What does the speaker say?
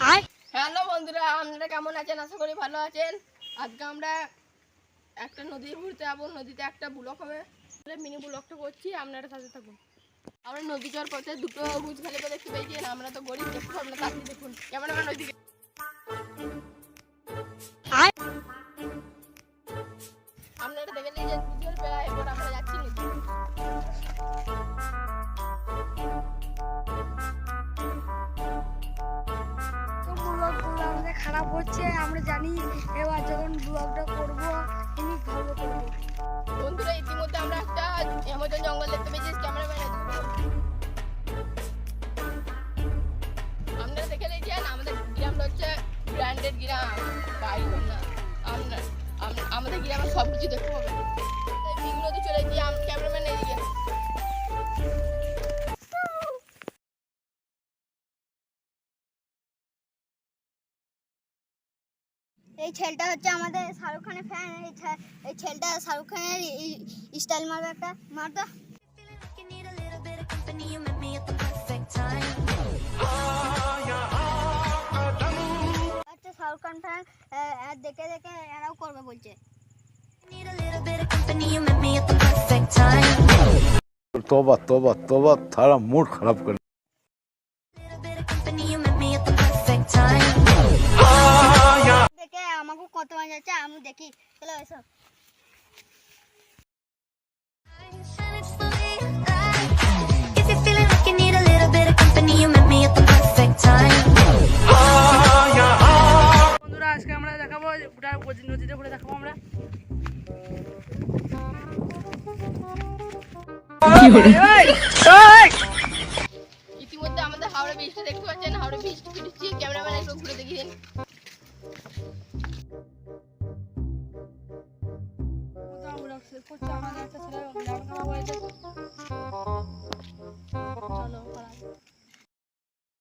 Hello বন্ধুরা, আপনারা কেমন আছেন? আশা করি ভালো আছেন। আজকে আমরা একটা নদী ঘুরতে যাবো। নদীতে একটা ব্লক হবে, মিনি ব্লকটা করছি, আপনারা সাথে থাকুন। আমরা নদী যাওয়ার পথে দুটো গুজ খালি দেখতে পেয়েছেন। আমরা তো গরিব, দেখতে পাবো না, তাড়াতাড়ি দেখুন। ক্যামেরাম্যান ওইদিকে। আপনারা দেখে নিয়েছেন গুজের বেলা, এবার আমরা যাচ্ছি নদী। আমাদের খারাপ হচ্ছে, আমরা জানি। এবার যখন ব্লগটা করবো ভালো করবো। বন্ধুরা, ইতিমধ্যে আমরা একটা অ্যামাজন জঙ্গল দেখতে পেয়েছি। ক্যামেরাম্যান আপনারা দেখে নিয়েছেন। আমাদের গ্রামটা হচ্ছে ব্র্যান্ডেড গ্রাম, বাইরে না। আমাদের গ্রামে সব কিছু দেখতে পাবেন। নদী চলে গিয়ে ক্যামেরাম্যান এদিকে। এই ছেলেটা হচ্ছে আমাদের শাহরুখ খানের ফ্যান। এই ছেলেটা শাহরুখ খানের স্টাইল মারবে, একটা মারতো। আচ্ছা, শাহরুখ খান ফ্যান দেখে দেখে এরাও করবে বলছে। तौबा तौबा तौबा, थारा मूड खराब कर। দেখে আমাকে কত মজা যাচ্ছে, আমি দেখি। চলো এসো। বন্ধুরা, আজকে আমরা দেখাবো নদীতে ঘুরে দেখাবো আমরা। ইতিমধ্যে আমাদের হাওড়া ব্রিজটা দেখতে পাচ্ছেন। হাওড়া ব্রিজটা ফিরছি, ক্যামেরাম্যান একটু ঘুরে দেখিয়েন। আমাদের একটা ছেলে